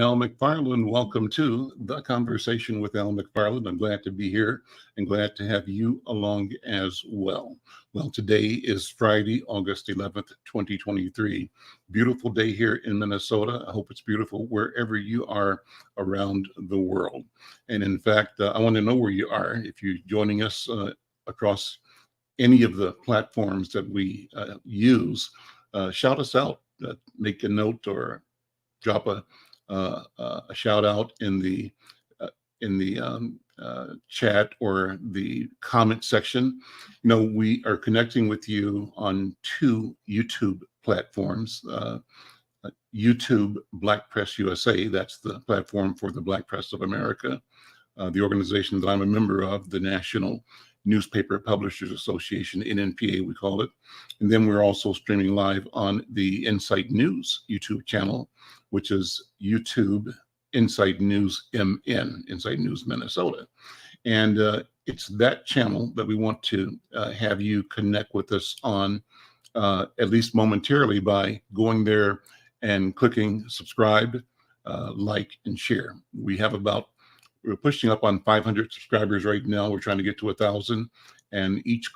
Al McFarlane. Welcome to The Conversation with Al McFarlane. I'm glad to be here and glad to have you along as well. Well, today is Friday, August 11th, 2023. Beautiful day here in Minnesota. I hope it's beautiful wherever you are around the world. And in fact, I want to know where you are. If you're joining us across any of the platforms that we use, shout us out, make a note or drop a shout out in the chat or the comment section. You know, we are connecting with you on two YouTube platforms. YouTube Black Press USA, that's the platform for the Black Press of America, the organization that I'm a member of, the National Newspaper Publishers Association, NNPA we call it. And then we're also streaming live on the Insight News YouTube channel, which is YouTube Insight News MN, Insight News Minnesota. And it's that channel that we want to have you connect with us on, at least momentarily, by going there and clicking subscribe, like, and share. We're pushing up on 500 subscribers right now. We're trying to get to 1,000. And each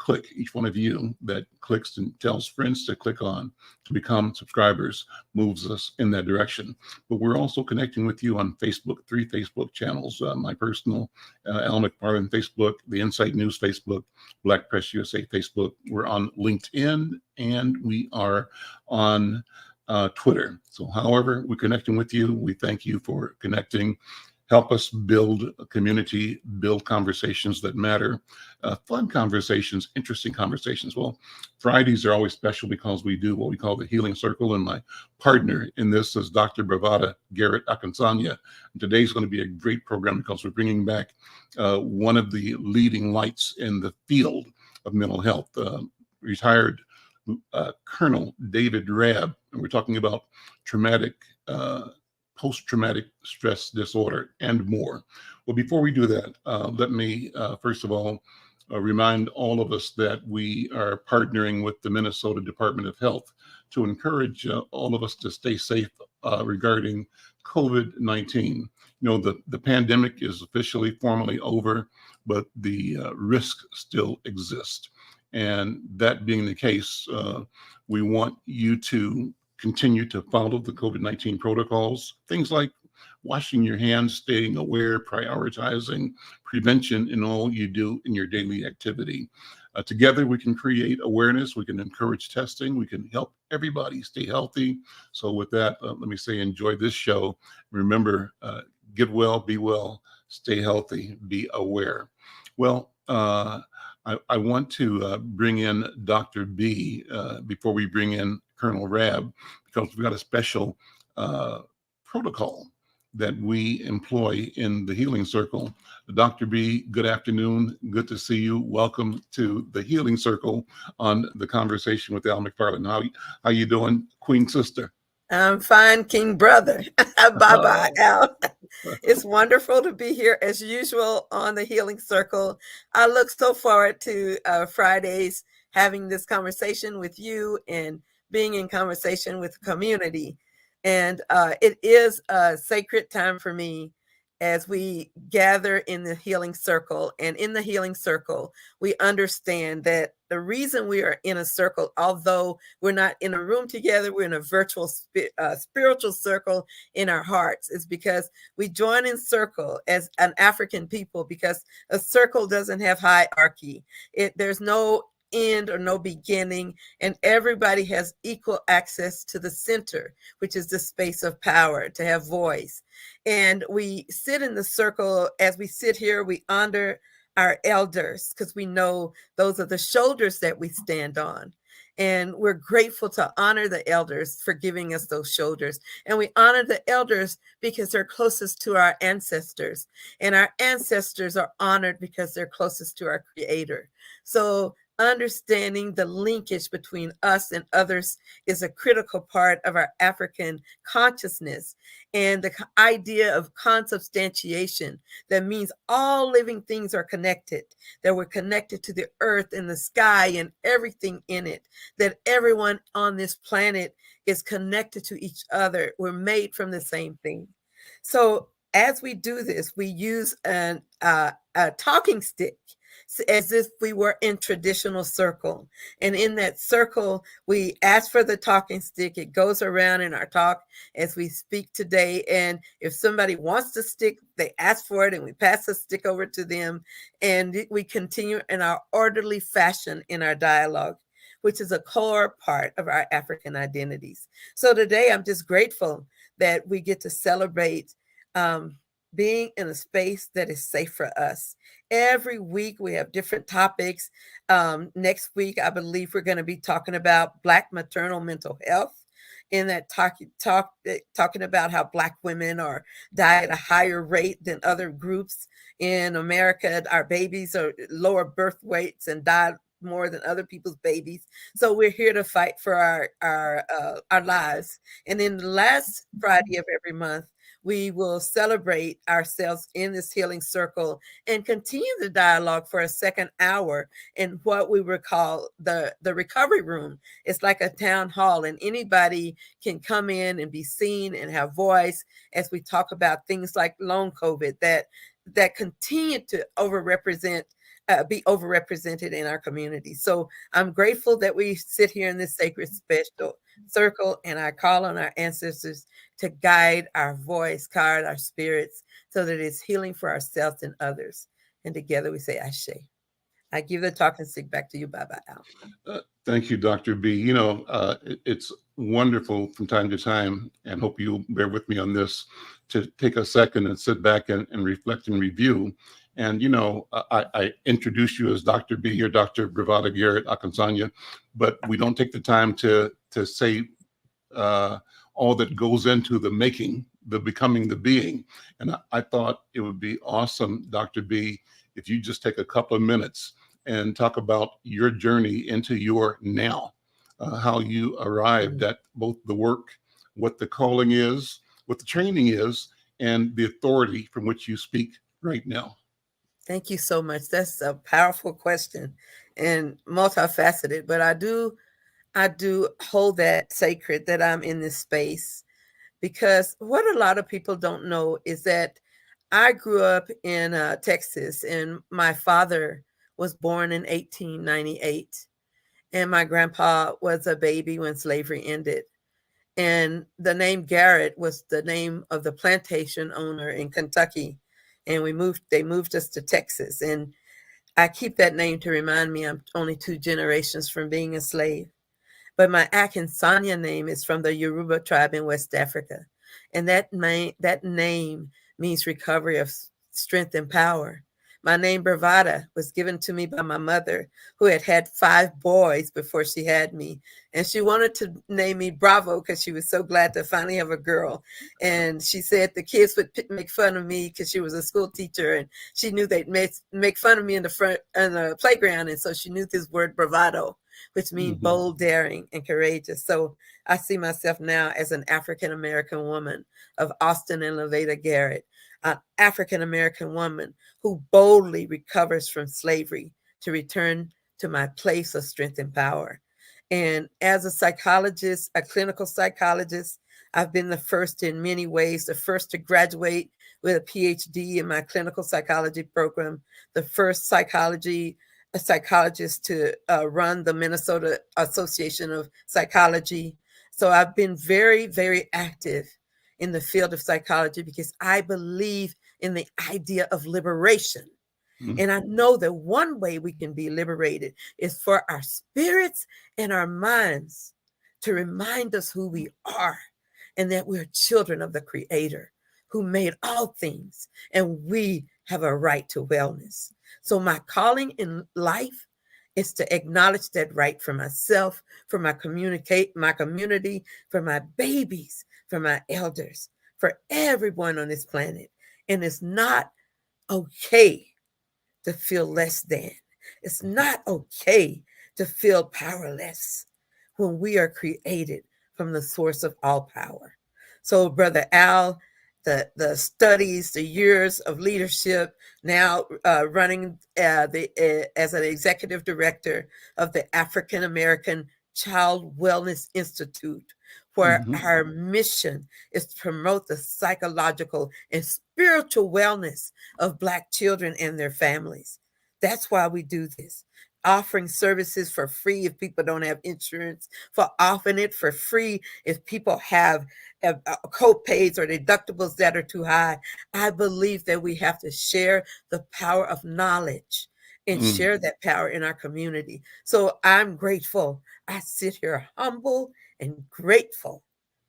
one of you that clicks and tells friends to click on to become subscribers moves us in that direction. But we're also connecting with you on Facebook, 3 Facebook channels, my personal Al McFarlane Facebook, the Insight News Facebook, Black Press USA Facebook. We're on LinkedIn and we are on Twitter. So however we're connecting with you, we thank you for connecting. Help us build a community, build conversations that matter, fun conversations, interesting conversations. Well, Fridays are always special because we do what we call the Healing Circle, and my partner in this is Dr. Bravada Garrett-Akinsanya. Today's going to be a great program because we're bringing back one of the leading lights in the field of mental health, retired Colonel David Rabb, and we're talking about post-traumatic stress disorder and more. Well, before we do that, let me first of all remind all of us that we are partnering with the Minnesota Department of Health to encourage all of us to stay safe regarding COVID-19. You know, the pandemic is officially formally over, but the risk still exists. And that being the case, we want you to continue to follow the COVID-19 protocols, things like washing your hands, staying aware, prioritizing prevention in all you do in your daily activity. Together, we can create awareness, we can encourage testing, we can help everybody stay healthy. So with that, let me say, enjoy this show. Remember, get well, be well, stay healthy, be aware. Well, I want to bring in Dr. B before we bring in Colonel Rabb, because we've got a special protocol that we employ in the Healing Circle. Dr. B, good afternoon. Good to see you. Welcome to the Healing Circle on The Conversation with Al McFarlane. How you doing, Queen Sister? I'm fine, King Brother. Bye-bye, Al. It's wonderful to be here as usual on the Healing Circle. I look so forward to Fridays having this conversation with you and being in conversation with the community. And it is a sacred time for me as we gather in the Healing Circle. And in the Healing Circle, we understand that the reason we are in a circle, although we're not in a room together, we're in a virtual spiritual circle in our hearts, is because we join in circle as an African people, because a circle doesn't have hierarchy. There's no end or no beginning, and everybody has equal access to the center, which is the space of power, to have voice. And we sit in the circle. As we sit here, we honor our elders, because we know those are the shoulders that we stand on. And we're grateful to honor the elders for giving us those shoulders. And we honor the elders because they're closest to our ancestors. And our ancestors are honored because they're closest to our Creator. So understanding the linkage between us and others is a critical part of our African consciousness, and the idea of consubstantiation, that means all living things are connected, that we're connected to the earth and the sky and everything in it, that everyone on this planet is connected to each other. We're made from the same thing. So as we do this, we use a talking stick as if we were in traditional circle. And in that circle, we ask for the talking stick. It goes around in our talk as we speak today. And if somebody wants the stick, they ask for it and we pass the stick over to them. And we continue in our orderly fashion in our dialogue, which is a core part of our African identities. So today, I'm just grateful that we get to celebrate being in a space that is safe for us. Every week we have different topics. Next week, I believe we're going to be talking about Black maternal mental health. In that talking about how Black women are die at a higher rate than other groups in America. Our babies are lower birth weights and die more than other people's babies. So we're here to fight for our lives. And then the last Friday of every month, we will celebrate ourselves in this healing circle and continue the dialogue for a second hour in what we would call the recovery room. It's like a town hall, and anybody can come in and be seen and have voice as we talk about things like long COVID that continue to be overrepresented in our community. So I'm grateful that we sit here in this sacred special circle, and I call on our ancestors to guide our voice, guide our spirits, so that it's healing for ourselves and others. And together we say, Ashe. I give the talking stick back to you. Bye-bye, Al. Thank you, Dr. B. It's wonderful from time to time, and hope you'll bear with me on this, to take a second and sit back and reflect and review. And, I introduce you as Dr. B or Dr. Bravada Garrett-Akinsanya, but we don't take the time to say all that goes into the making, the becoming, the being. And I thought it would be awesome, Dr. B, if you just take a couple of minutes and talk about your journey into your now, how you arrived at both the work, what the calling is, what the training is, and the authority from which you speak right now. Thank you so much. That's a powerful question and multifaceted, but I do hold that sacred that I'm in this space, because what a lot of people don't know is that I grew up in Texas, and my father was born in 1898, and my grandpa was a baby when slavery ended. And the name Garrett was the name of the plantation owner in Kentucky. And they moved us to Texas. And I keep that name to remind me I'm only 2 generations from being a slave. But my Akinsanya name is from the Yoruba tribe in West Africa. And that name means recovery of strength and power. My name Bravada was given to me by my mother, who had had 5 boys before she had me. And she wanted to name me Bravo because she was so glad to finally have a girl. And she said the kids would make fun of me because she was a school teacher, and she knew they'd make fun of me in the playground. And so she knew this word bravado, which means bold, daring, and courageous. So I see myself now as an African-American woman of Austin and Laveda Garrett, an African-American woman who boldly recovers from slavery to return to my place of strength and power. And as a psychologist, a clinical psychologist, I've been the first in many ways, the first to graduate with a PhD in my clinical psychology program, the first a psychologist to run the Minnesota Association of Psychology. So I've been very, very active in the field of psychology because I believe in the idea of liberation. And I know that one way we can be liberated is for our spirits and our minds to remind us who we are, and that we're children of the Creator who made all things, and we have a right to wellness. So my calling in life is to acknowledge that right for myself, for my community, for my babies, for my elders, for everyone on this planet. And it's not okay to feel less than. It's not okay to feel powerless when we are created from the source of all power. So, Brother Al, the studies, the years of leadership, now running as an executive director of the African American Child Wellness Institute, where Mhm. our mission is to promote the psychological and spiritual wellness of Black children and their families. That's why we do this. Offering services for free if people don't have insurance, for offering it for free if people have co-pays or deductibles that are too high. I believe that we have to share the power of knowledge and Mm. share that power in our community. So I'm grateful. I sit here humble and grateful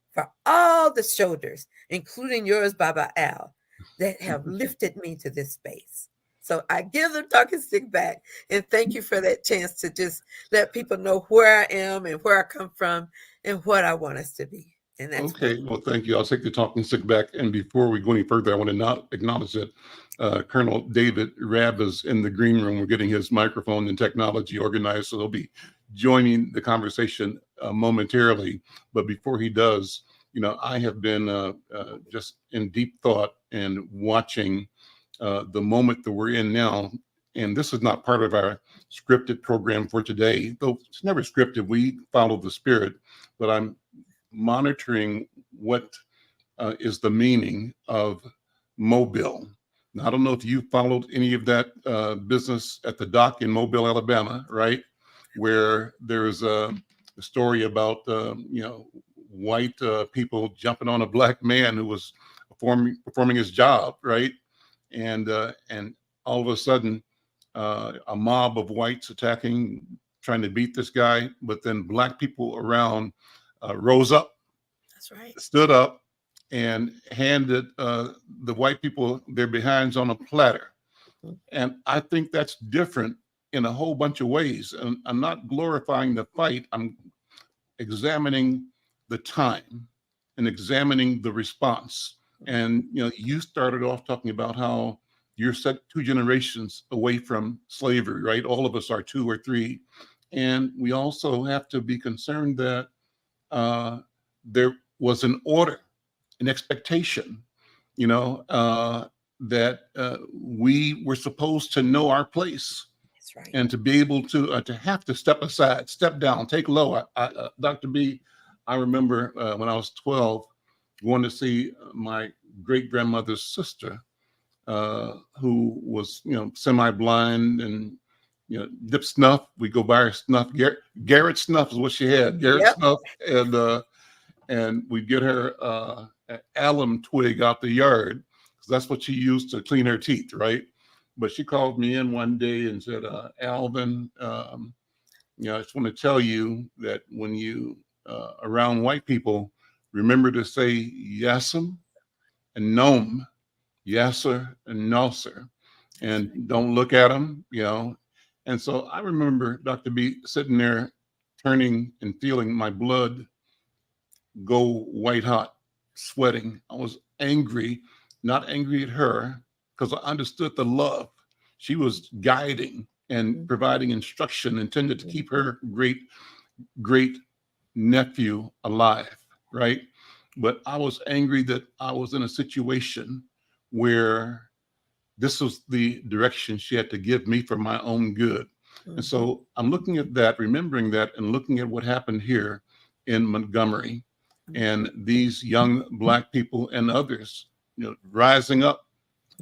for all the shoulders, including yours, Baba Al, that have lifted me to this space. So I give the talking stick back and thank you for that chance to just let people know where I am and where I come from and what I want us to be. And that's Okay, well, thank you. I'll take the talking stick back. And before we go any further, I want to not acknowledge that Colonel David Rabb is in the green room. We're getting his microphone and technology organized, so he'll be joining the conversation momentarily. But before he does, I have been just in deep thought and watching the moment that we're in now. And this is not part of our scripted program for today, though it's never scripted. We follow the spirit, but I'm monitoring what is the meaning of Mobile. Now, I don't know if you followed any of that business at the dock in Mobile, Alabama, right? Where there's a story about, white people jumping on a Black man who was performing his job, right? And all of a sudden, a mob of whites attacking, trying to beat this guy, but then Black people around rose up, That's right. stood up, and handed the white people their behinds on a platter. And I think that's different in a whole bunch of ways. And I'm not glorifying the fight. I'm examining the time and examining the response. And you started off talking about how you're set 2 generations away from slavery, right? All of us are 2 or 3. And we also have to be concerned that there was an order, an expectation, that we were supposed to know our place. That's right. And to be able to have to step aside, step down, take low. Dr. B, I remember when I was 12, going to see my great grandmother's sister, who was semi-blind and dip snuff. We go buy her snuff. Garrett snuff is what she had. Garrett snuff, and we'd get her an alum twig out the yard, because that's what she used to clean her teeth, right? But she called me in one day and said, Alvin, I just want to tell you that when you around white people, remember to say yes'm and no'm, yes sir and no sir, and don't look at them, And so I remember Dr. B sitting there, turning and feeling my blood go white hot, sweating. I was angry, not angry at her, because I understood the love. She was guiding and providing instruction intended to keep her great nephew alive, right? But I was angry that I was in a situation where this was the direction she had to give me for my own good. And so I'm looking at that, remembering that, and looking at what happened here in Montgomery, and these young Black people and others, rising up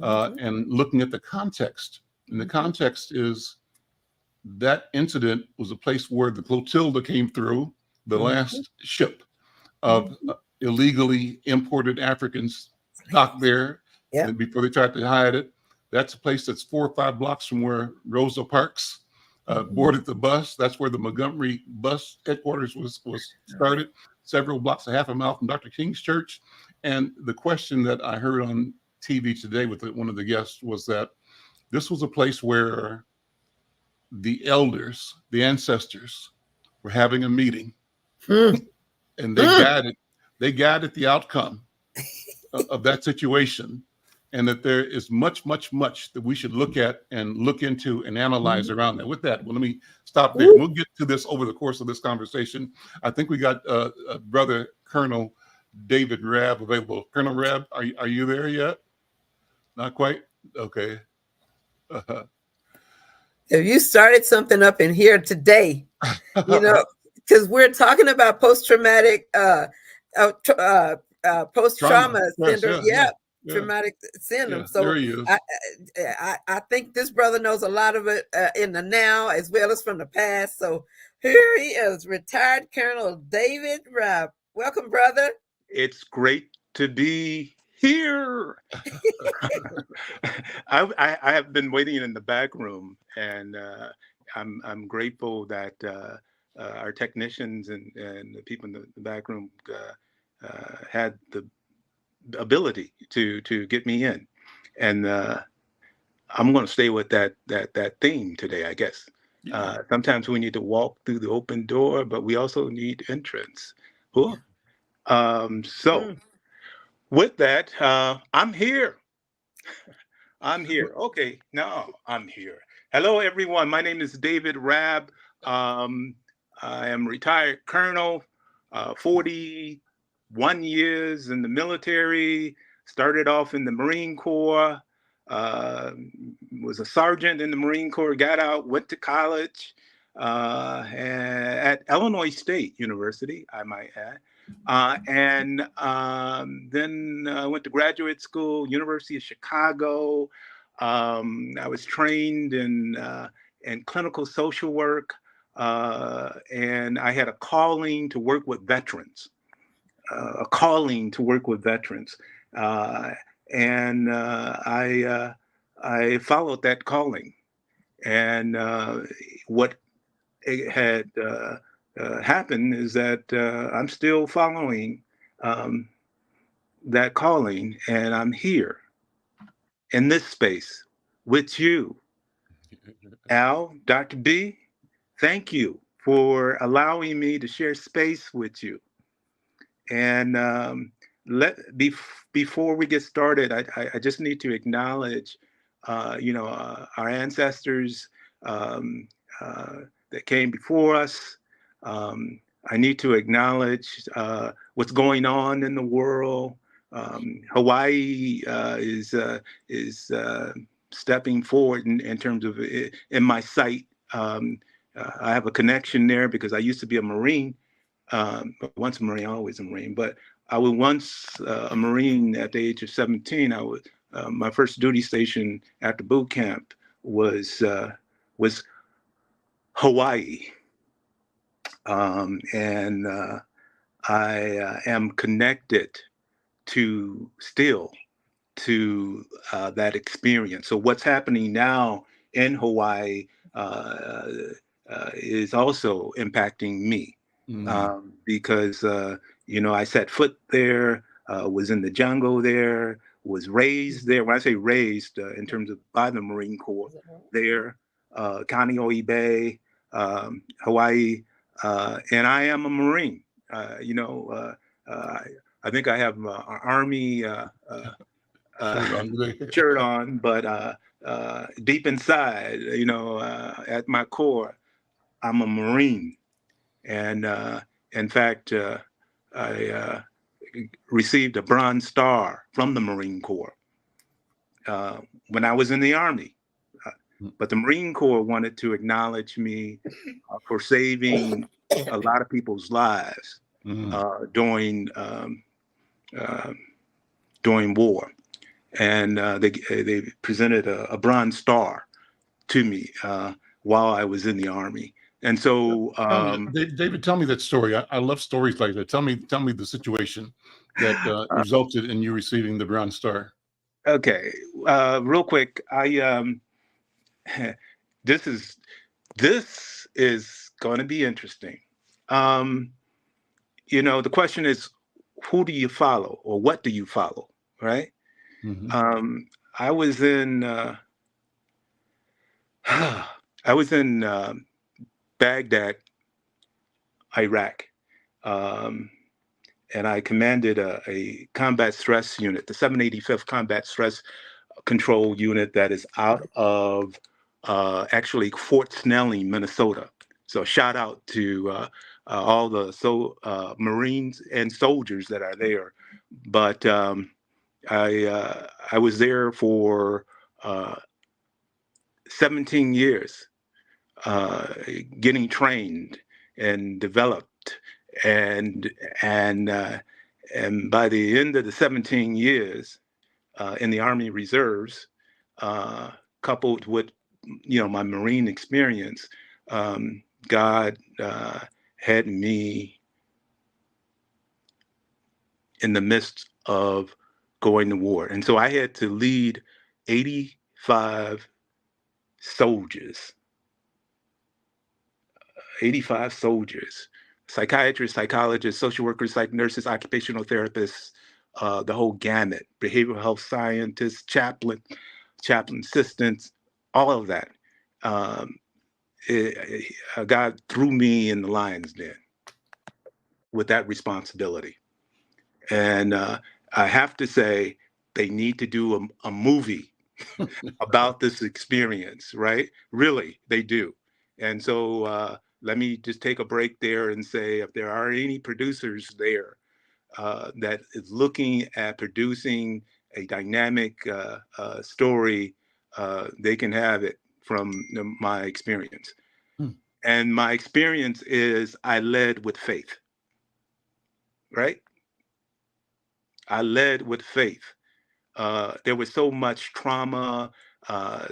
and looking at the context. And the context is that incident was a place where the flotilla came through, the last ship of illegally imported Africans docked there before they tried to hide it. That's a place that's 4 or 5 blocks from where Rosa Parks boarded the bus. That's where the Montgomery bus headquarters was started, several blocks, a half a mile from Dr. King's church. And the question that I heard on TV today with one of the guests was that this was a place where the elders, the ancestors, were having a meeting, and they guided the outcome of that situation, and that there is much that we should look at and look into and analyze around that. With that, well, let me stop there. We'll get to this over the course of this conversation. I think we got Brother Colonel David Rabb available. Colonel Rabb, are you there yet? Not quite? Okay. If you started something up in here today, because we're talking about post-traumatic post-trauma Yes, syndrome. yeah, yeah, Yeah, yeah, traumatic syndrome. yeah. So There he is. I think this brother knows a lot of it in the now as well as from the past. So here he is, retired Colonel David Rabb. Welcome, brother. It's great to be here. I have been waiting in the back room, and I'm grateful that our technicians and the people in the back room had the ability to get me in, and I'm going to stay with that theme today, I guess. Yeah. Sometimes we need to walk through the open door, but we also need entrance. Cool. So Mm. with that, I'm here. I'm here. Okay, now I'm here. Hello, everyone. My name is David Rabb. Um, I am retired colonel, 41 years in the military, started off in the Marine Corps, uh, was a sergeant in the Marine Corps, got out, went to college at Illinois State University, I might add. And then went to graduate school, University of Chicago. I was trained in clinical social work, and I had a calling to work with veterans. A calling to work with veterans, and I followed that calling. And what had happened is that I'm still following um, that calling, and I'm here in this space with you, Al, Dr. B. Thank you for allowing me to share space with you. And before we get started, I just need to acknowledge, our ancestors um, that came before us. I need to acknowledge what's going on in the world. Hawaii is stepping forward in terms of in my sight. I have a connection there because I used to be a Marine. Once a Marine, always a Marine. But I was once a Marine at the age of 17. My first duty station after boot camp was Hawaii, and I am connected still to that experience. So what's happening now in Hawaii is also impacting me. Because I set foot there, was in the jungle there, was raised there. When I say raised, in terms of by the Marine Corps, there, Kaneohe Bay, Hawaii, and I am a Marine. I think I have an Army shirt on, but deep inside, at my core, I'm a Marine. And in fact, I received a Bronze Star from the Marine Corps when I was in the Army. But the Marine Corps wanted to acknowledge me for saving a lot of people's lives during war. And they presented a Bronze Star to me while I was in the Army. And so, David, tell me that story. I love stories like that. Tell me the situation that resulted in you receiving the Bronze Star. Okay, real quick, this is going to be interesting. The question is, who do you follow, or what do you follow, right? Mm-hmm. I was in Baghdad, Iraq, and I commanded a combat stress unit, the 785th Combat Stress Control Unit that is out of actually Fort Snelling, Minnesota. So shout out to all the Marines and soldiers that are there. But I was there for 17 years, getting trained and developed and And by the end of the 17 years in the Army Reserves, coupled with, my Marine experience, God had me in the midst of going to war. And so I had to lead 85 soldiers, psychiatrists, psychologists, social workers, psych nurses, occupational therapists, the whole gamut, behavioral health scientists, chaplain assistants, all of that. God threw me in the lion's den with that responsibility. And I have to say, they need to do a movie about this experience, right? Really, they do. And so let me just take a break there and say, if there are any producers there that is looking at producing a dynamic story, they can have it from my experience. And my experience is I led with faith, right? I led with faith. There was so much trauma,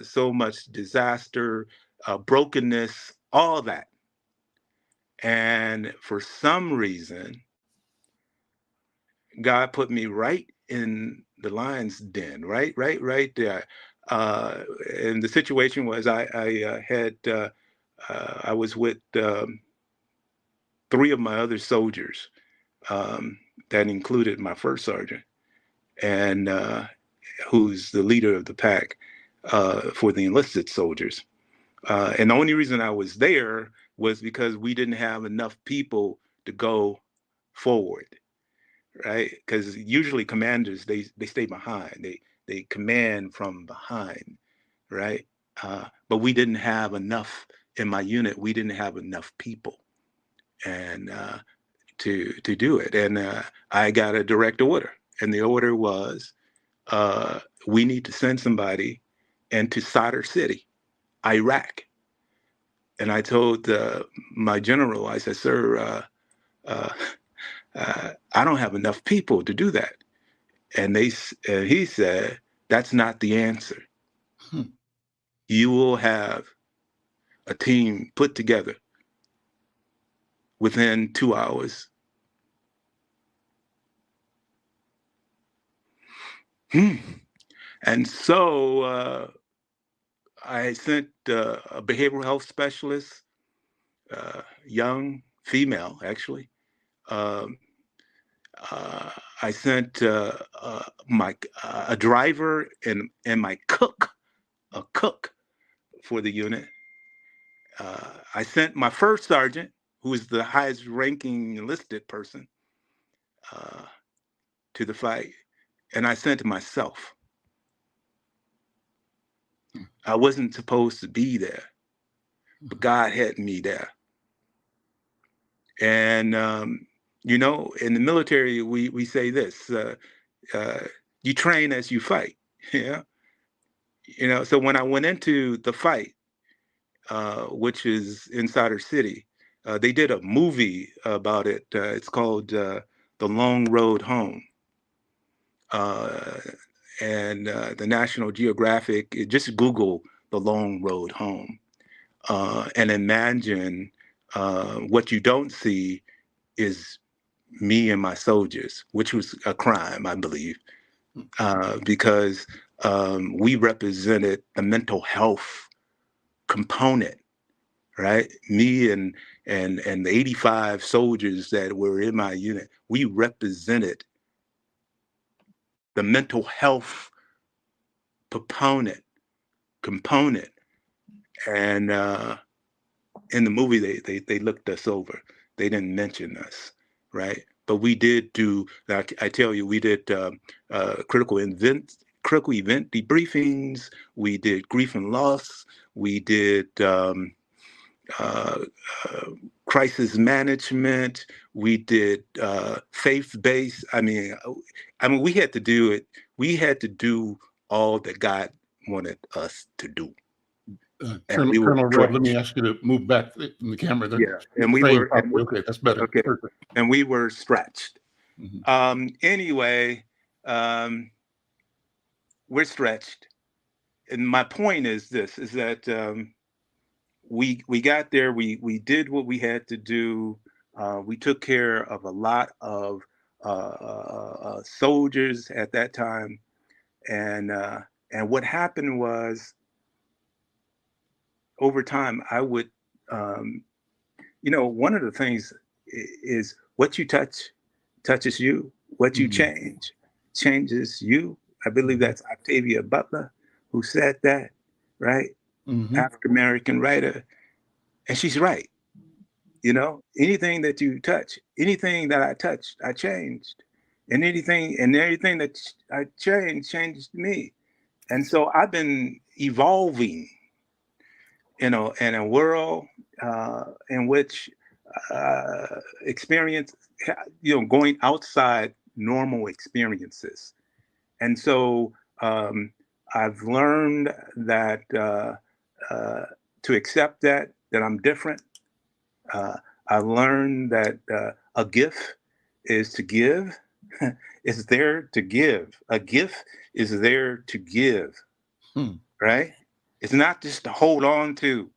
so much disaster, brokenness, all that. And for some reason, God put me right in the lion's den, right there. And the situation was I was with 3 of my other soldiers, that included my first sergeant, and who's the leader of the pack for the enlisted soldiers. And the only reason I was there was because we didn't have enough people to go forward, right? Because usually commanders, they stay behind. They command from behind, right? But we didn't have enough in my unit. We didn't have enough people, and to do it. And I got a direct order, and the order was, we need to send somebody into Sadr City, Iraq. And I told my general, I said, sir, I don't have enough people to do that. And he said, that's not the answer. You will have a team put together within 2 hours. And so I sent a behavioral health specialist, young female, actually. I sent a driver and my cook, a cook for the unit. I sent my first sergeant, who is the highest ranking enlisted person, to the fight. And I sent myself. I wasn't supposed to be there, but God had me there. And, in the military, we say this, you train as you fight. Yeah. So when I went into the fight, which is in Sadr City, they did a movie about it. It's called The Long Road Home. And the National Geographic, just Google The Long Road Home, and imagine what you don't see is me and my soldiers, which was a crime, I believe, because we represented the mental health component, right? Me and the 85 soldiers that were in my unit, we represented the mental health component. And in the movie, they looked us over. They didn't mention us, right? But we did do, like I tell you, we did critical event debriefings. We did grief and loss. We did crisis management. We did faith-based. I mean, we had to do it. We had to do all that God wanted us to do. Colonel Rabb, let me ask you to move back in the camera. Yeah, and we were okay. That's better. Okay, Perfect. and we were stretched. Anyway, we're stretched. And my point is this, is that we got there, we did what we had to do. We took care of a lot of soldiers at that time. And what happened was, over time, I would, one of the things is what you touch touches you. What you change changes you. I believe that's Octavia Butler who said that, right? African American writer, and she's right. Anything that you touch, anything that I touched, I changed, and everything that I changed me. And so I've been evolving, in a world in which experience, going outside normal experiences. And so I've learned that to accept that I'm different. I learned that a gift is to give. It's there to give. A gift is there to give, right? It's not just to hold on to.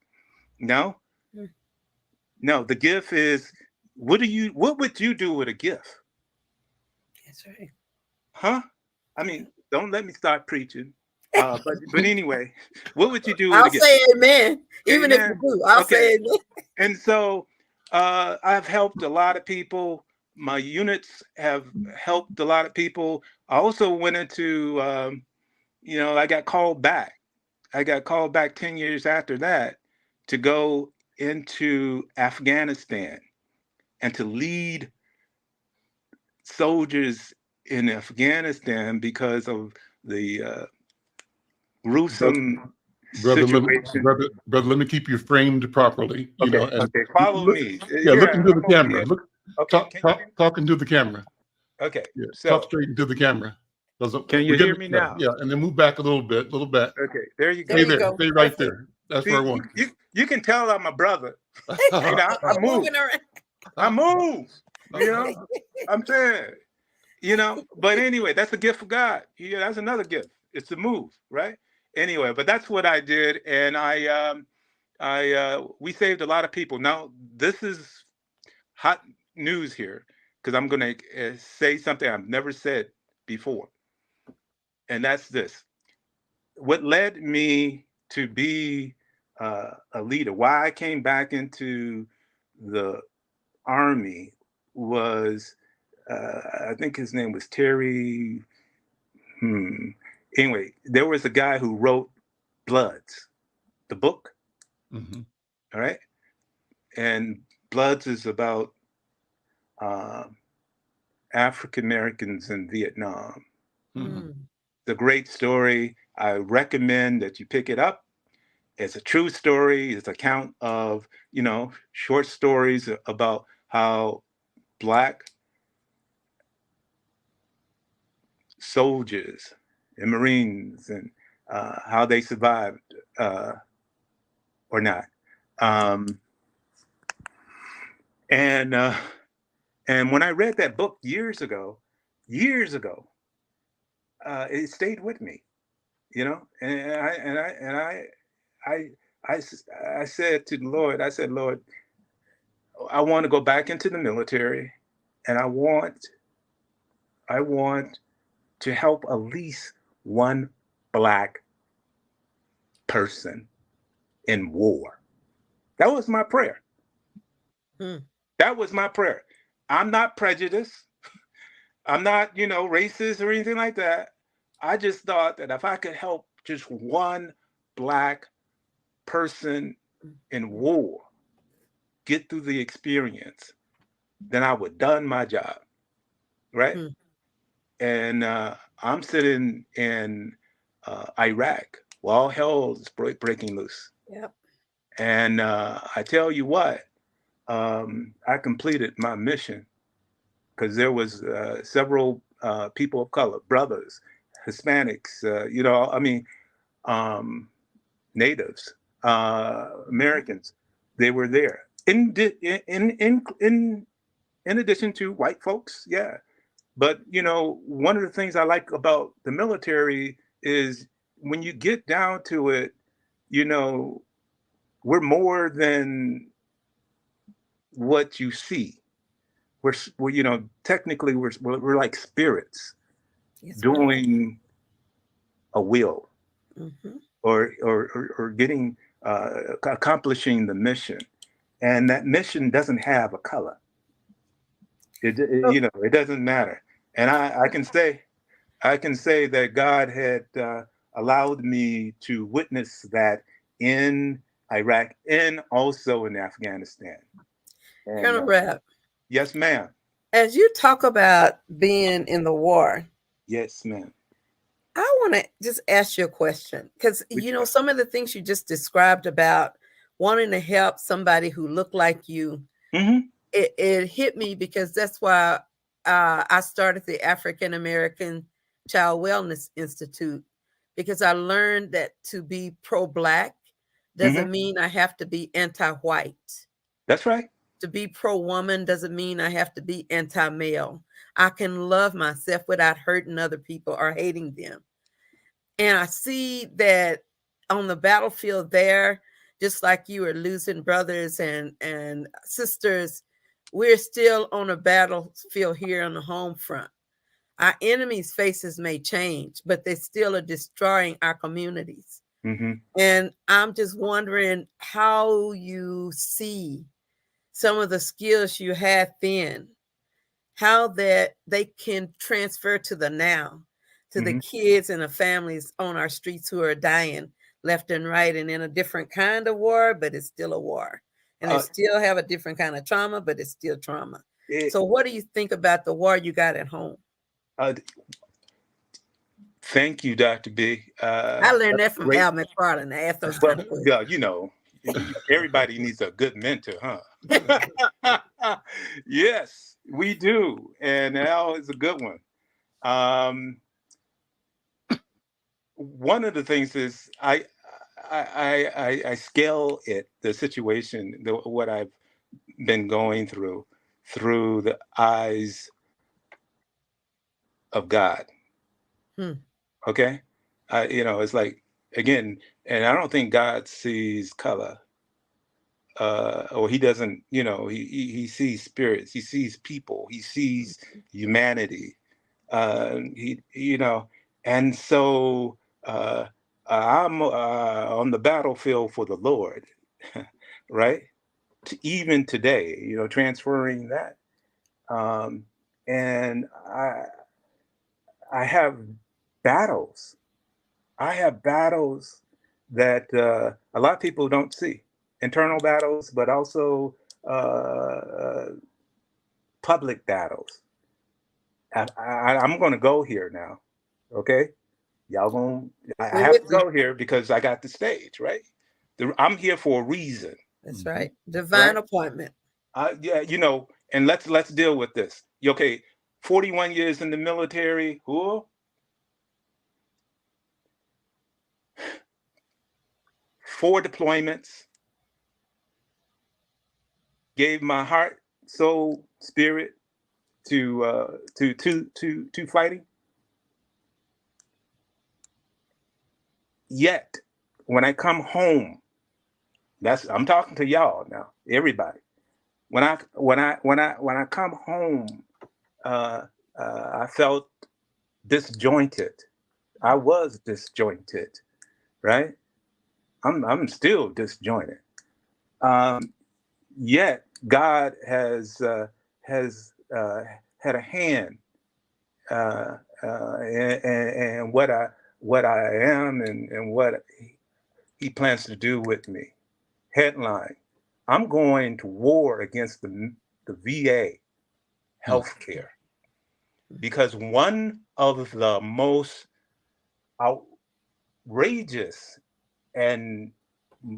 No, the gift is, what would you do with a gift? That's right. Huh? I mean, don't let me start preaching. But anyway, what would you do with I'll a gift? say amen. Even Amen. if you do, I'll say amen. And so I've helped a lot of people. My units have helped a lot of people. I also went into, I got called back. I got called back 10 years after that to go into Afghanistan and to lead soldiers in Afghanistan because of the gruesome situation. Brother, let me keep you framed properly. Okay, follow me. Look into the camera. Talk into the camera. Okay, so talk straight into the camera. Can you hear me now? Yeah, and then move back a little bit. Okay, there you go. Stay right there. That's where I want. You can tell I'm a brother. I move. I move. I'm saying. But anyway, that's a gift of God. That's another gift. It's a move, right? Anyway, but that's what I did, and we saved a lot of people. Now, this is hot news here, because I'm going to say something I've never said before, and that's this. What led me to be a leader, why I came back into the Army, was I think his name was Terry. Anyway, there was a guy who wrote Bloods, the book. All right. And Bloods is about African Americans in Vietnam. It's a great story. I recommend that you pick it up. It's a true story. It's an account of, short stories about how Black soldiers and Marines and how they survived or not. And when I read that book years ago, it stayed with me, and I said to the Lord, Lord, I want to go back into the military, and I want to help at least one Black person in war. That was my prayer. That was my prayer. I'm not prejudiced. I'm not, racist or anything like that. I just thought that if I could help just one Black person in war get through the experience, then I would done my job, right? And I'm sitting in Iraq while all hell is breaking loose. Yep. And I tell you what, I completed my mission, because there was several people of color, brothers, Hispanics, natives, Americans. They were there. In addition to white folks, yeah. But, you know, one of the things I like about the military is when you get down to it, you know, we're more than what you see. We're you know, technically we're like spirits Yes, right. doing a will, Mm-hmm. or getting accomplishing the mission, and that mission doesn't have a color. Oh, You know, it doesn't matter. And I can say that God had allowed me to witness that in Iraq and also in Afghanistan. And Colonel Rabb, yes, ma'am. as you talk about being in the war, Yes, ma'am. I want to just ask you a question because, Which you know, one? some of the things you just described about wanting to help somebody who looked like you, Mm-hmm. it hit me because that's why I started the African American Child Wellness Institute, because I learned that to be pro-Black Mm-hmm. doesn't mean I have to be anti-white. That's right. To be pro-woman doesn't mean I have to be anti-male. I can love myself without hurting other people or hating them. And I see that on the battlefield there, just like you are losing brothers and sisters, we're still on a battlefield here on the home front. Our enemies' faces may change, but they still are destroying our communities. Mm-hmm. And I'm just wondering how you see some of the skills you had then, how that they can transfer to the now, to the Mm-hmm. kids and the families on our streets who are dying left and right and in a different kind of war, but it's still a war. And they Uh, still have a different kind of trauma, but it's still trauma. it, So what do you think about the war you got at home? uh, Thank you, Dr. B. I learned That's that from great. Al McFarlane. I asked those Well, kind of questions. yeah, you know, everybody needs a good mentor, huh? Yes, we do. And Al is a good one. Um, one of the things is I scale the situation, what I've been going through the eyes of God. Hmm. Okay. You know, it's like, again, and I don't think God sees color. Or he doesn't, you know, he sees spirits, he sees people, he sees humanity. You know, and so I'm on the battlefield for the Lord, right? Even today, you know, transferring that, um, and I have battles. I have battles that a lot of people don't see, internal battles, but also public battles. I'm going to go here now. Okay. Y'all going I We're have with to you. go here because I got the stage, right? I'm here for a reason, That's right. right? Divine appointment. Yeah, you know, and let's deal with this. Okay, 41 years in the military, who? 4 deployments, gave my heart, soul, spirit to fighting. Yet, when I come home, I'm talking to y'all now, everybody. When I come home, I felt disjointed. I was disjointed, right? I'm still disjointed. Yet God has had a hand and what I am and what he plans to do with me. Headline: I'm going to war against the VA healthcare because one of the most outrageous and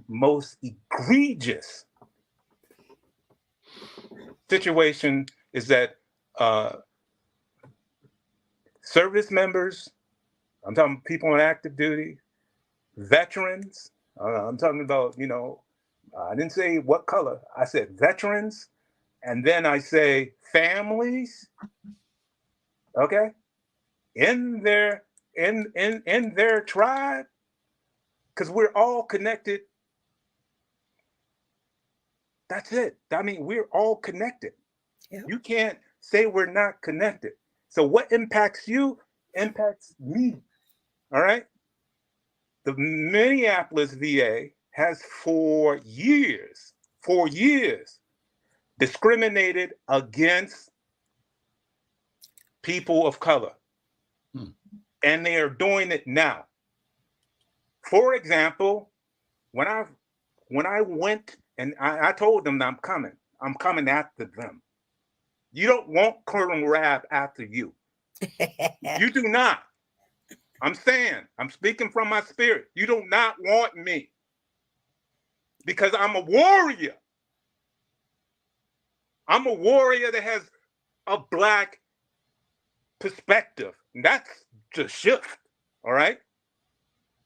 most egregious situation is that service members, I'm talking people on active duty, veterans, I'm talking about, you know, I didn't say what color, I said veterans, and then I say families Okay, in their in their tribe, because we're all connected. That's it. I mean, we're all connected. Yeah. You can't say we're not connected. So what impacts you impacts me. All right. The Minneapolis VA has for years, discriminated against people of color. Hmm. And they are doing it now. For example, when I went and I told them that I'm coming after them. You don't want Colonel Rabb after you. You do not. I'm saying, I'm speaking from my spirit. You do not want me because I'm a warrior. I'm a warrior that has a Black perspective. And that's the shift. All right.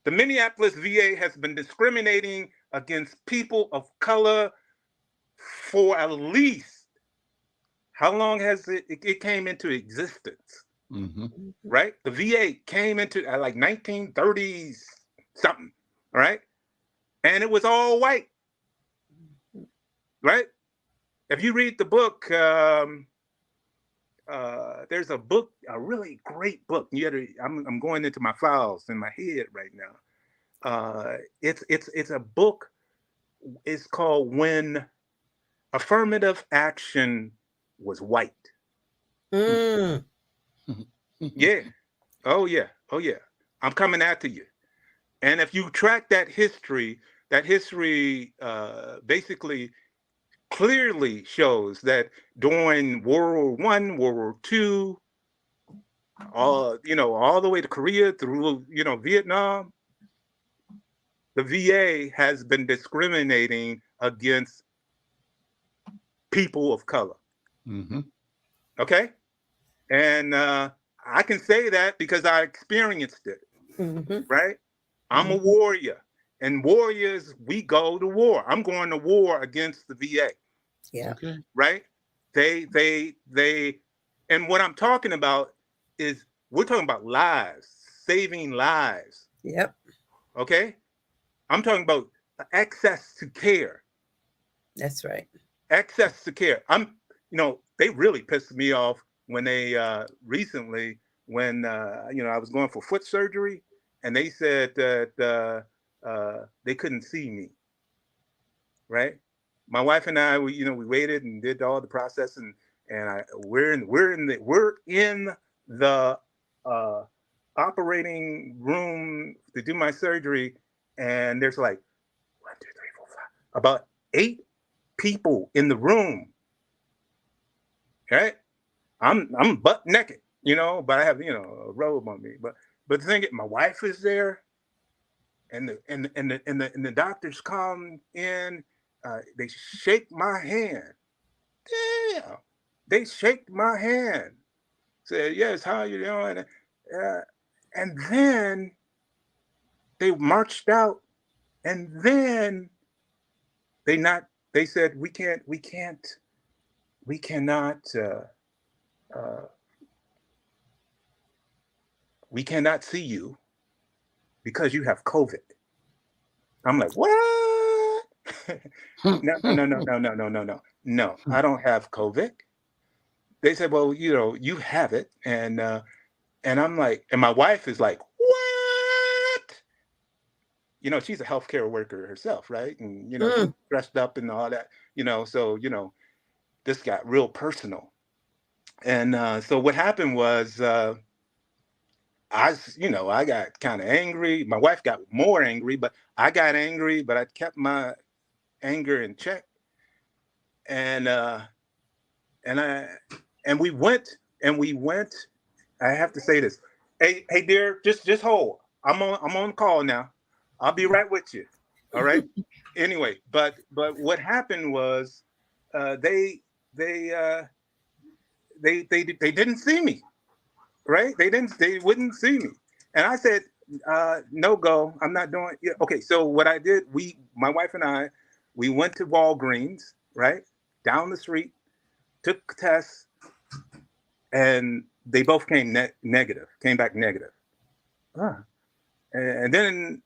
The Minneapolis VA has been discriminating against people of color for at least, how long has it came into existence? Mm-hmm. Right? The VA came into like 1930s something, right? And it was all white, right? If you read the book, there's a book, a really great book. I'm going into my files in my head right now. It's a book. It's called When Affirmative Action Was White. Mm. Yeah. Oh yeah. Oh yeah. I'm coming after you. And if you track that history basically clearly shows that during World War I, World War II, all the way to Korea through, Vietnam, the VA has been discriminating against people of color. Mm-hmm. Okay? And I can say that because I experienced it, Mm-hmm. right? I'm a warrior. And warriors, we go to war. I'm going to war against the VA. Yeah. Okay. Right? They and what I'm talking about is we're talking about lives, saving lives. Yep. Okay? I'm talking about access to care. That's right. Access to care. They really pissed me off when they recently when I was going for foot surgery and they said that they couldn't see me. Right? My wife and I, we waited and did all the process, and we're in the operating room to do my surgery, and there's like 1, 2, 3, 4, 5, about 8 people in the room. Right? I'm butt naked, but I have a robe on me. But the thing is, my wife is there, and the doctors come in. They shake my hand. Damn. They shake my hand. Said, yes, how you doing? And then they marched out. And then they said, we cannot see you because you have COVID. I'm like, what? No, I don't have COVID. They said, well, you have it. And I'm like, and my wife is like, what? She's a healthcare worker herself, right? And, she's dressed up and all that, so, this got real personal. And so what happened was I got kind of angry. My wife got more angry, but I got angry, but I kept my anger in check. And we went. I have to say this. Hey, dear, just hold. I'm on call now. I'll be right with you. All right. Anyway, but what happened was they didn't see me. Right? They wouldn't see me. And I said, no go. I'm not doing it. Okay. So what I did, my wife and I, we went to Walgreens, right? Down the street, took tests, and they both came back negative. And then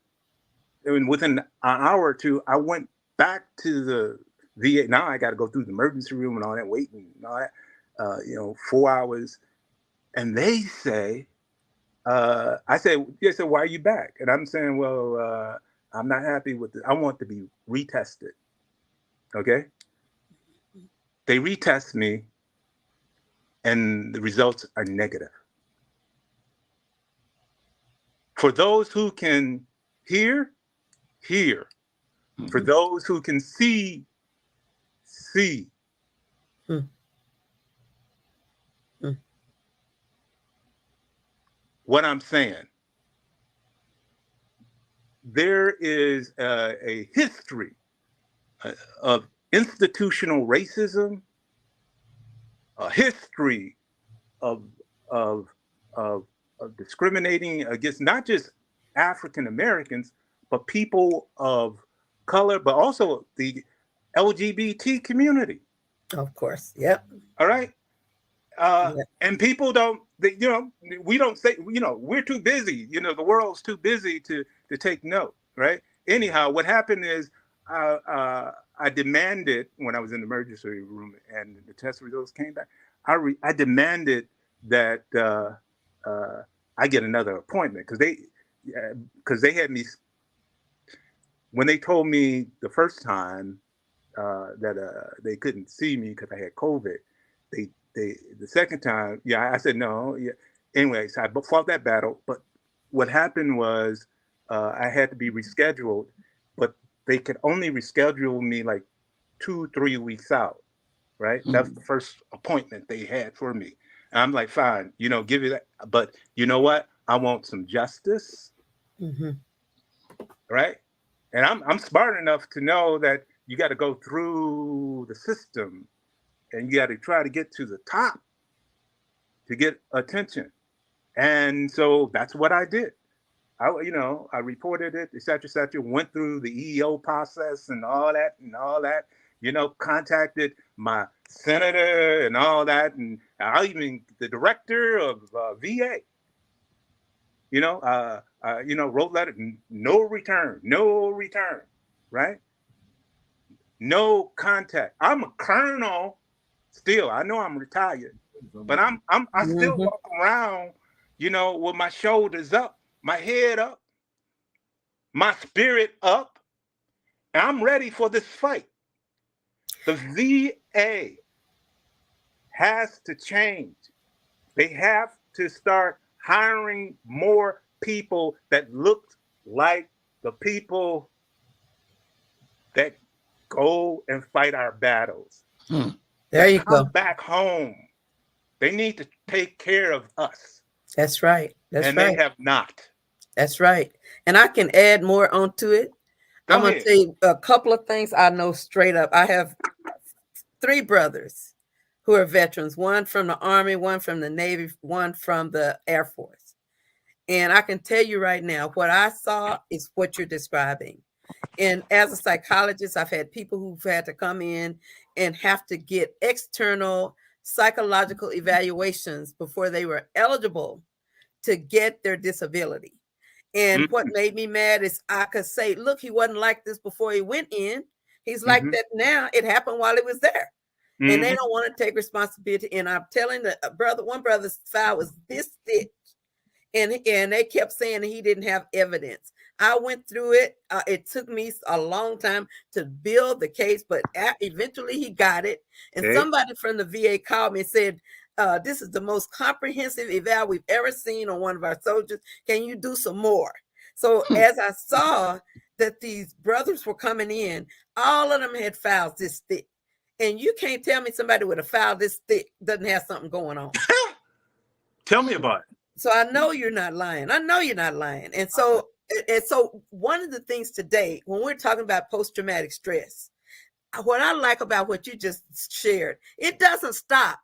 within an hour or two, I went back to the VA. Now I got to go through the emergency room and all that, waiting and all that, 4 hours. And they say, I said, why are you back? And I'm saying, well, I'm not happy with it. I want to be retested. Okay. They retest me and the results are negative. For those who can hear. For those who can see. What I'm saying, there is a history of institutional racism, a history of discriminating against not just African Americans, but people of color, but also the LGBT community. Of course. Yep. All right. And people don't, we don't say, we're too busy, the world's too busy to take note, right? Anyhow, what happened is I demanded, when I was in the emergency room and the test results came back, I demanded that I get another appointment because they had me, when they told me the first time that they couldn't see me because I had COVID, the second time, I said no. Yeah. Anyway, so I fought that battle. But what happened was I had to be rescheduled, but they could only reschedule me like 2-3 weeks out, right? Mm-hmm. That's the first appointment they had for me. And I'm like, fine, give it that. But you know what? I want some justice, right? And I'm smart enough to know that you got to go through the system. And you got to try to get to the top to get attention. And so that's what I did. I reported it, et cetera, went through the EEO process and all that, contacted my senator and all that. And I even the director of VA, wrote letter, no return, right? No contact. I'm a colonel. Still, I know I'm retired, but I still walk around, with my shoulders up, my head up, my spirit up, and I'm ready for this fight. The VA has to change. They have to start hiring more people that look like the people that go and fight our battles. There you go. Come back home. They need to take care of us. That's right. And they have not. That's right. And I can add more onto it. I'm going to tell you a couple of things I know straight up. I have 3 brothers who are veterans, one from the Army, one from the Navy, one from the Air Force. And I can tell you right now, what I saw is what you're describing. And as a psychologist, I've had people who've had to come in and have to get external psychological evaluations before they were eligible to get their disability. And what made me mad is I could say, look, he wasn't like this before he went in. He's like that now. It happened while he was there. And they don't want to take responsibility. And I'm telling one brother's file was this thick. And they kept saying he didn't have evidence. I went through it. It took me a long time to build the case, but eventually he got it. And somebody from the VA called me and said, this is the most comprehensive eval we've ever seen on one of our soldiers. Can you do some more? So as I saw that these brothers were coming in, all of them had files this thick. And you can't tell me somebody with a file this thick doesn't have something going on. Tell me about it. So I know you're not lying. And so one of the things today, when we're talking about post-traumatic stress, what I like about what you just shared, it doesn't stop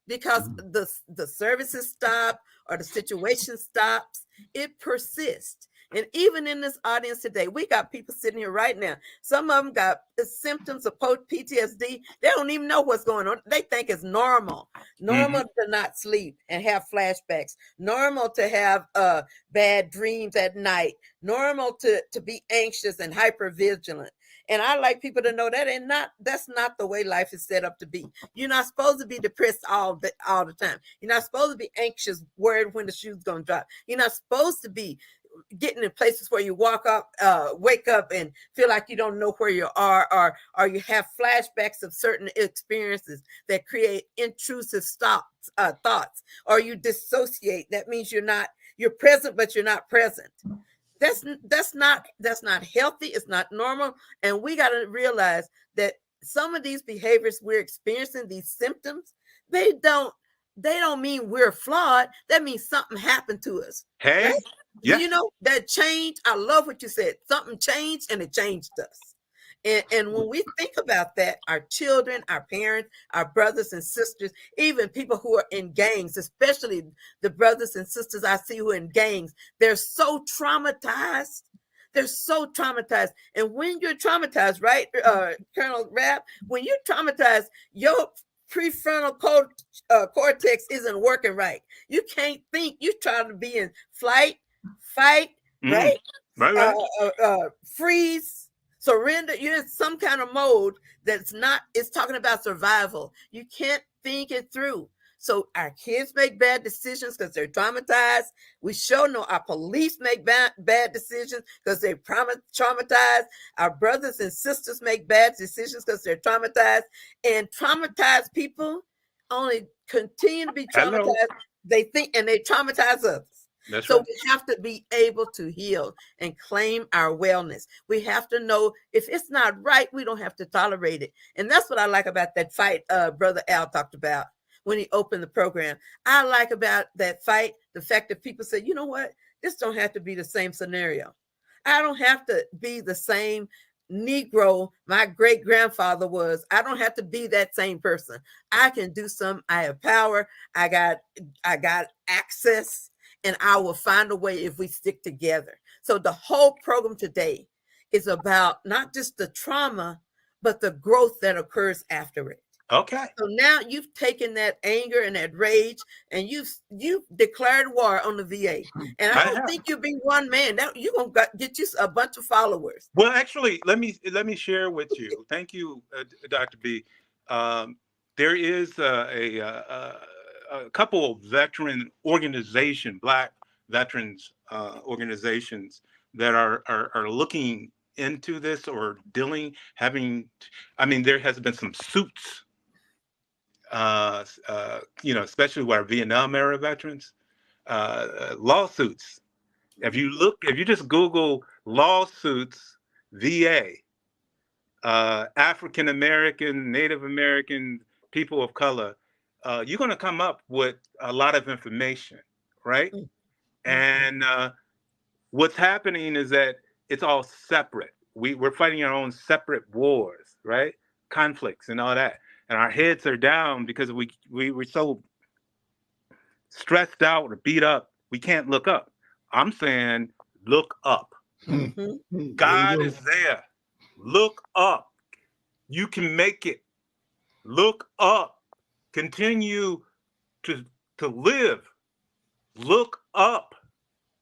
because the services stop or the situation stops. It persists. And even in this audience today, we got people sitting here right now. Some of them got symptoms of PTSD. They don't even know what's going on. They think it's normal. Normal to not sleep and have flashbacks. Normal to have bad dreams at night. Normal to be anxious and hypervigilant. And I like people to know that's not the way life is set up to be. You're not supposed to be depressed all the time. You're not supposed to be anxious, worried when the shoe's gonna drop. You're not supposed to be getting in places where you wake up and feel like you don't know where you are, or you have flashbacks of certain experiences that create intrusive thoughts, or you dissociate. That means you're present, but you're not present. That's not healthy. It's not normal. And we got to realize that some of these behaviors we're experiencing, these symptoms, they don't mean we're flawed. That means something happened to us. Hey, right? Yes. You know, that change. I love what you said. Something changed, and it changed us. And when we think about that, our children, our parents, our brothers and sisters, even people who are in gangs, especially the brothers and sisters I see who are in gangs, they're so traumatized. They're so traumatized. And when you're traumatized, right, Colonel Rabb, when you're traumatized, your prefrontal cortex isn't working right. You can't think. You're trying to be in flight, fight, right? Freeze, surrender. You're in some kind of mode it's talking about survival. You can't think it through. So our kids make bad decisions because they're traumatized. We sure know our police make bad decisions because they're traumatized. Our brothers and sisters make bad decisions because they're traumatized. And traumatized people only continue to be traumatized. Hello. They think, and they traumatize others. That's so right. We have to be able to heal and claim our wellness. We have to know if it's not right, we don't have to tolerate it. And that's what I like about that fight Brother Al talked about when he opened the program. I like about that fight the fact that people say, you know what, this don't have to be the same scenario. I don't have to be the same Negro my great grandfather was. I don't have to be that same person. I can do some. I have power. I got access. And I will find a way if we stick together. So the whole program today is about not just the trauma, but the growth that occurs after it. Okay. So now you've taken that anger and that rage, and you've declared war on the VA. And I don't think you'll be one man. Now you're gonna get you a bunch of followers. Well, actually, let me share with you. Thank you, Dr. B. There is a couple of veteran organizations, Black veterans organizations that are looking into this or there has been some suits, especially with our Vietnam era veterans, lawsuits. If you just Google lawsuits, VA, African American, Native American, people of color, you're going to come up with a lot of information, right? Mm-hmm. And what's happening is that it's all separate. We're fighting our own separate wars, right? Conflicts and all that. And our heads are down because we're so stressed out or beat up, we can't look up. I'm saying, look up. Mm-hmm. God is there. Look up. You can make it. Look up. Continue to live. Look up.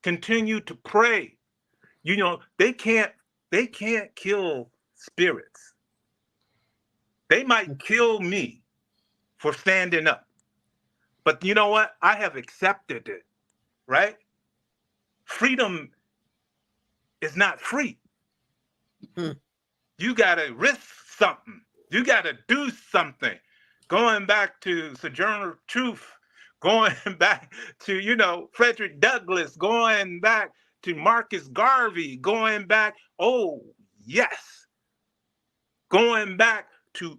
Continue to pray. You know, they can't kill spirits. They might kill me for standing up. But you know what? I have accepted it, right? Freedom is not free. Mm-hmm. You got to risk something. You got to do something. Going back to Sojourner Truth, going back to, Frederick Douglass, going back to Marcus Garvey, going back, going back to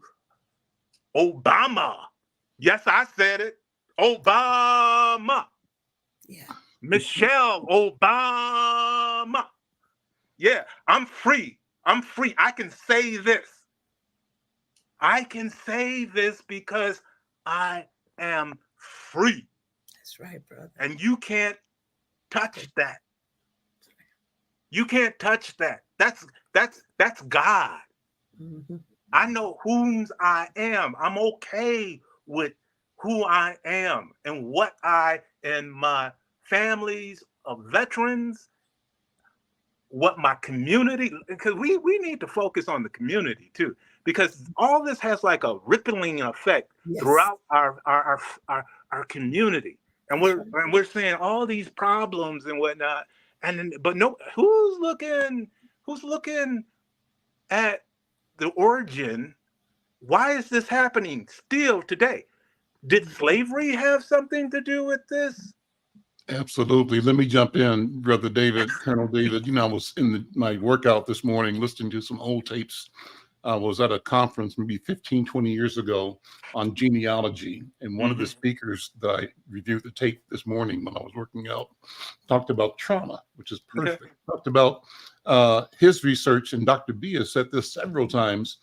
Obama. Yes, I said it. Obama. Yeah. Michelle Obama. Yeah, I'm free. I'm free. I can say this. I can say this because I am free. That's right, brother. And you can't touch that. You can't touch that. That's God. Mm-hmm. I know whom I am. I'm okay with who I am and what I and my families of veterans, what my community, because we need to focus on the community too, because all this has like a rippling effect Yes. throughout our community, and we're seeing all these problems and whatnot, but no, who's looking at the origin? Why is this happening still today? Did slavery have something to do with this? Absolutely. Let me jump in, Brother David, Colonel David. You know, I was in my workout this morning listening to some old tapes. I was at a conference maybe 15, 20 years ago on genealogy. And one of the speakers that I reviewed the tape this morning when I was working out talked about trauma, which is perfect. Okay. Talked about his research, and Dr. B has said this several times,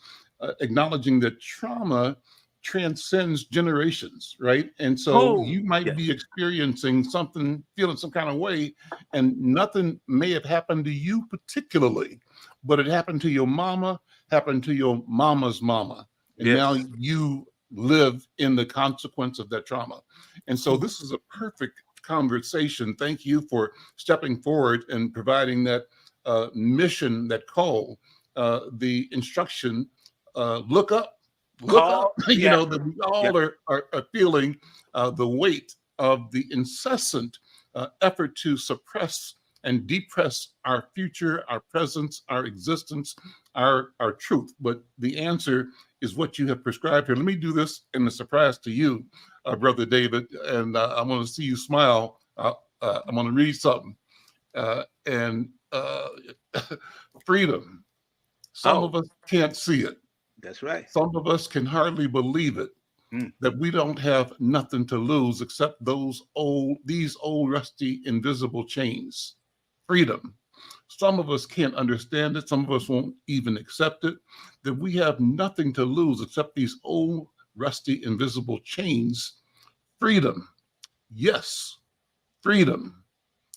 acknowledging that trauma transcends generations, right? And so you might be experiencing something, feeling some kind of way, and nothing may have happened to you particularly, but it happened to your mama, happened to your mama's mama. And now you live in the consequence of that trauma. And so this is a perfect conversation. Thank you for stepping forward and providing that mission, that call, the instruction, look up. Look up, you know, that we all are feeling the weight of the incessant effort to suppress and depress our future, our presence, our existence, our truth. But the answer is what you have prescribed here. Let me do this in a surprise to you, Brother David, and I want to see you smile. I'm going to read something. Freedom. Some of us can't see it. That's right. Some of us can hardly believe it, that we don't have nothing to lose except these old, rusty, invisible chains. Freedom. Some of us can't understand it. Some of us won't even accept it, that we have nothing to lose except these old, rusty, invisible chains. Freedom. Yes. Freedom.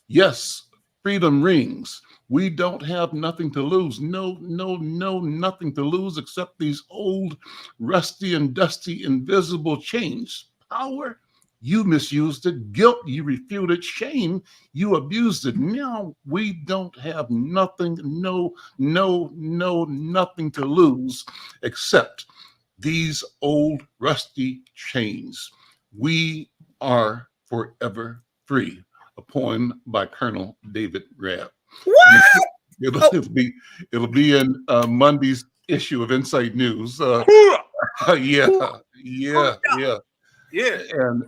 Yes. Freedom rings. We don't have nothing to lose. No, nothing to lose except these old, rusty and dusty, invisible chains. Power, you misused it. Guilt, you refuted. Shame, you abused it. Now we don't have nothing, nothing to lose except these old, rusty chains. We are forever free. A poem by Colonel David Rabb. What? It'll be in Monday's issue of Insight News. Yeah. And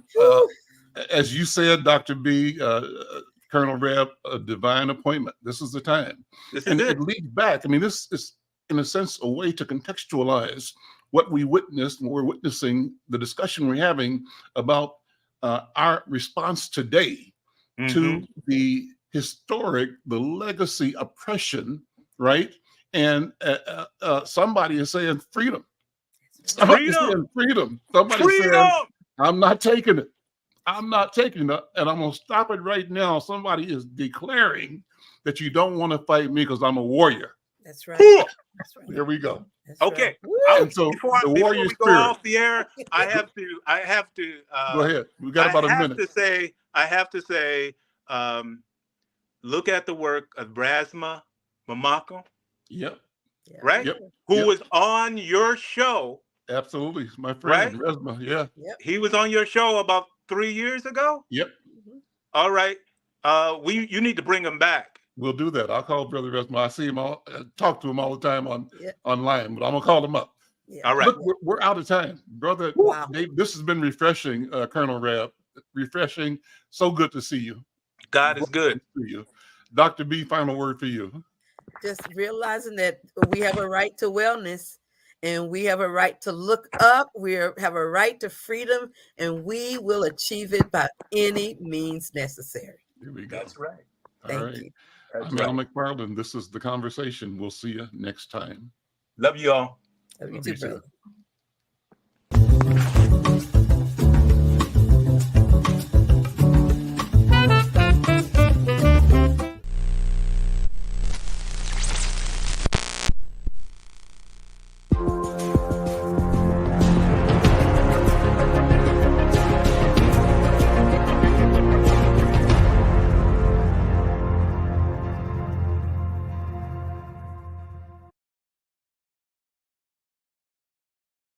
as you said, Dr. B, Colonel Rabb, a divine appointment. This is the time. It leads back. I mean, this is, in a sense, a way to contextualize what we witnessed, and we're witnessing the discussion we're having about our response today to the historic, the legacy oppression, right? And somebody is saying freedom. Somebody is saying freedom. Somebody is saying, I'm not taking it. I'm not taking it. And I'm going to stop it right now. Somebody is declaring that you don't want to fight me because I'm a warrior. That's right. That's right. Here we go. That's okay. Right. And so before we go off the air, I have to go ahead. We got about a minute. I have to say, look at the work of Brasma Mamako. Yep. Right? Yep. Who was on your show. Absolutely. My friend, right? Resma. Yeah. Yep. He was on your show about 3 years ago? Yep. All right. You need to bring him back. We'll do that. I'll call Brother Resma. I see him talk to him all the time online, but I'm gonna call him up. Yeah. All right. Look, we're out of time, brother. Wow. Dave, this has been refreshing, Colonel Rabb. Refreshing. So good to see you. God is good. To you. Dr. B, final word for you. Just realizing that we have a right to wellness, and we have a right to look up. We have a right to freedom, and we will achieve it by any means necessary. Here we go. That's right. Thank you. I'm Al McFarlane. This is The Conversation. We'll see you next time. Love you all. Love you too, brother.